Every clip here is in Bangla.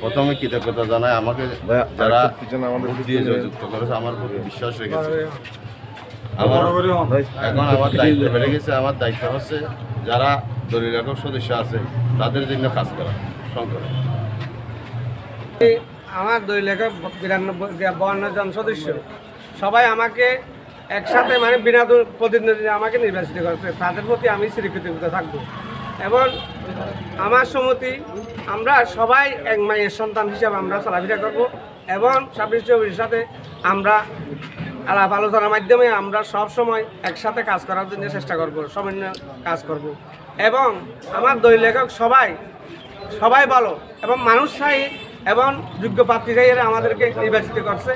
প্রথমে কৃতজ্ঞতা জানাই আমাকে যারা ভোট দিয়ে জয়যুক্ত করেছে, আমার প্রতি বিশ্বাস রেখেছে। এখন আমার দায়িত্ব বেড়ে গেছে। আমার দায়িত্ব হচ্ছে যারা দলীয় একক সদস্য আছে তাদের জন্য কাজ করা। শঙ্কর, আমার দলীয় একক 52 জন সদস্য সবাই আমাকে একসাথে মানে বিনা প্রতিনিধি আমাকে নির্বাচিত করছে। তাদের প্রতি আমি চিরকৃতজ্ঞ থাকবো এবং আমার সম্মতি আমরা সবাই এক মায়ের সন্তান হিসাবে আমরা চলাফেরা করবো এবং 26 চব্বিশের সাথে আমরা আলাপ আলোচনার মাধ্যমে আমরা সব সময় একসাথে কাজ করার জন্য চেষ্টা করব, সমন্বয় কাজ করব এবং আমার দলীয় লেখক সবাই ভালো এবং মানুষ চাই এবং যোগ্য প্রার্থী চাই আমাদেরকে নির্বাচিত করছে।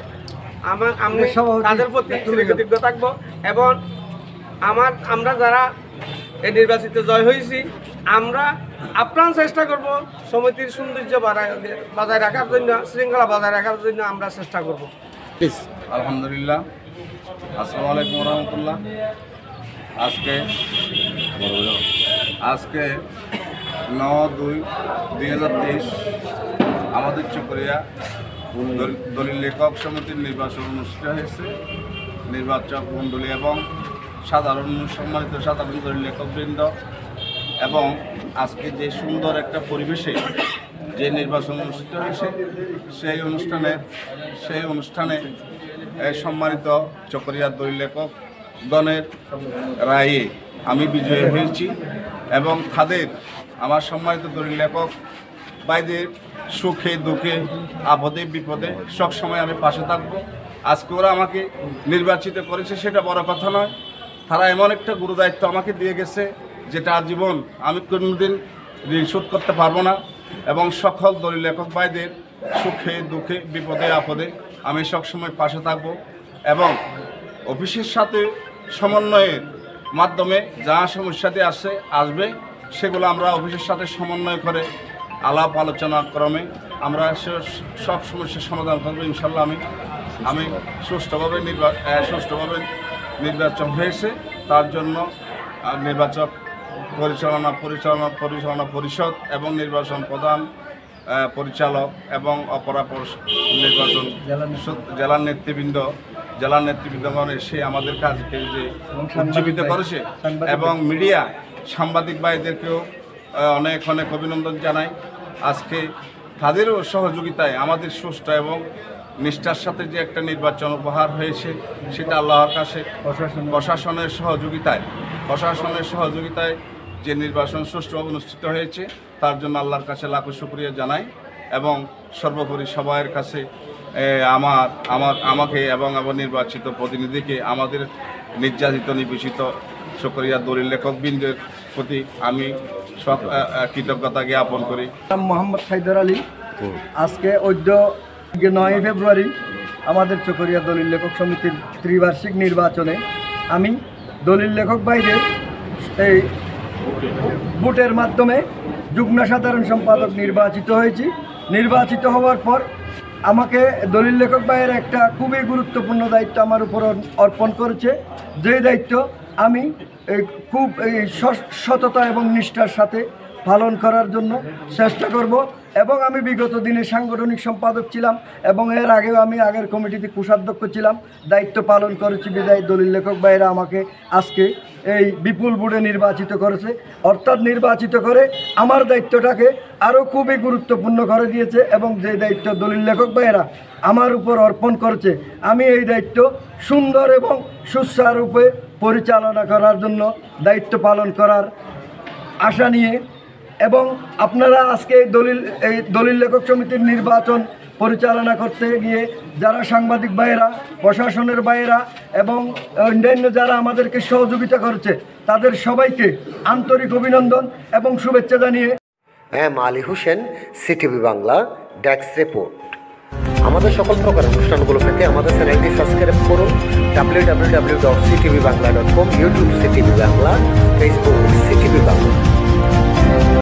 আমি তাদের প্রতি কৃতজ্ঞ থাকবো এবং আমরা যারা এই নির্বাচিত জয় হয়েছি আমরা আপ্রাণ চেষ্টা করব সমিতির সৌন্দর্য বজায় রাখার জন্য, শৃঙ্খলা বজায় রাখার জন্য আমরা চেষ্টা করব। আলহামদুলিল্লাহ, আসসালামু আলাইকুম রহমতুল্লাহ। আজকে 9/2/2023 আমাদের চকরিয়া দলীয় লেখক সমিতির নির্বাচন অনুষ্ঠিত হয়েছে। নির্বাচক মণ্ডলী এবং সম্মানিত সাধারণ দলীয় লেখকবৃন্দ এবং আজকে যে সুন্দর একটা পরিবেশে যে নির্বাচন অনুষ্ঠিত হয়েছে সেই অনুষ্ঠানে সম্মানিত চকরিয়া দলীয় লেখক গণের রায়ে আমি বিজয়ী হয়েছি এবং তাদের আমার সম্মানিত দলীয় লেখক ভাইদের সুখে দুঃখে আপদে বিপদে সবসময় আমি পাশে থাকবো। আজকে ওরা আমাকে নির্বাচিত করেছে সেটা বড় কথা নয়, তারা এমন একটা গুরুদায়িত্ব আমাকে দিয়ে গেছে যেটা আজীবন আমি কোনোদিন শোধ করতে পারবো না এবং সকল দলীয় লেখক ভাইদের সুখে দুঃখে বিপদে আপদে আমি সবসময় পাশে থাকবো এবং অফিসের সাথে সমন্বয়ের মাধ্যমে যা সমস্যাতে আসবে সেগুলো আমরা অফিসের সাথে সমন্বয় করে আলাপ আলোচনা ক্রমে আমরা সব সমস্যার সমাধান করবো ইনশাল্লাহ। আমি সুষ্ঠুভাবে নির্বাচন হয়েছে তার জন্য নির্বাচক পরিচালনা পরিষদ এবং নির্বাচন প্রধান পরিচালক এবং অপরাপর নির্বাচন জেলার নেতৃবৃন্দগণ এসে আমাদের কাজকে যে উজ্জীবিত করেছে এবং মিডিয়া সাংবাদিক ভাইদেরকেও অনেক অভিনন্দন জানাই। আজকে তাদেরও সহযোগিতায় আমাদের সুষ্ঠু এবং নিষ্ঠার সাথে যে একটা নির্বাচন উপহার হয়েছে সেটা আল্লাহর কাছে প্রশাসনের সহযোগিতায় যে নির্বাচন সুষ্ঠুভাবে অনুষ্ঠিত হয়েছে তার জন্য আল্লাহর কাছে লাখো শুকরিয়া জানাই এবং সর্বোপরি সবার কাছে আমাকে এবং আমার নির্বাচিত প্রতিনিধিকে আমাদের নির্যাতিত নিবেশিত চকরিয়া দলীয় লেখকবৃন্দের প্রতি আমি সব কৃতজ্ঞতা জ্ঞাপন করি। মোহাম্মদ হায়দার আলী। আজকে 9 ফেব্রুয়ারি আমাদের চকরিয়া দলীয় লেখক সমিতির ত্রিবার্ষিক নির্বাচনে আমি দলীয় লেখক ভাইদের এই ভোটের মাধ্যমে যুগ্ম সাধারণ সম্পাদক নির্বাচিত হয়েছি। নির্বাচিত হওয়ার পর আমাকে দলীয় লেখক ভাইয়ের একটা খুবই গুরুত্বপূর্ণ দায়িত্ব আমার উপর অর্পণ করেছে, যে দায়িত্ব আমি খুব সততা এবং নিষ্ঠার সাথে পালন করার জন্য চেষ্টা করব এবং আমি বিগত দিনে সাংগঠনিক সম্পাদক ছিলাম এবং এর আগেও আমি আগের কমিটিতে কোষাধ্যক্ষ ছিলাম, দায়িত্ব পালন করেছি বিদায় দলীয় লেখক ভাইয়েরা আমাকে আজকে এই বিপুল ভোটে নির্বাচিত করেছে, অর্থাৎ নির্বাচিত করে আমার দায়িত্বটাকে আরও খুবই গুরুত্বপূর্ণ করে দিয়েছে এবং যে দায়িত্ব দলীয় লেখক ভাইয়েরা আমার উপর অর্পণ করেছে আমি এই দায়িত্ব সুন্দর এবং সুচারুরূপে পরিচালনা করার জন্য দায়িত্ব পালন করার আশা নিয়ে এবং আপনারা আজকে এই দলীয় লেখক সমিতির নির্বাচন পরিচালনা করতে গিয়ে যারা সাংবাদিক ভাইয়েরা, প্রশাসনের ভাইয়েরা এবং অন্যান্য যারা আমাদেরকে সহযোগিতা করছে তাদের সবাইকে আন্তরিক অভিনন্দন এবং শুভেচ্ছা জানিয়ে Ali Hossain, CTV Bangla, desk report. আমাদের সকল প্রকার অনুষ্ঠানগুলো পেতে আমাদের চ্যানেলটি সাবস্ক্রাইব করুন। www.ctvbangla.com, YouTube CTV Bangla, Facebook CTV Bangla.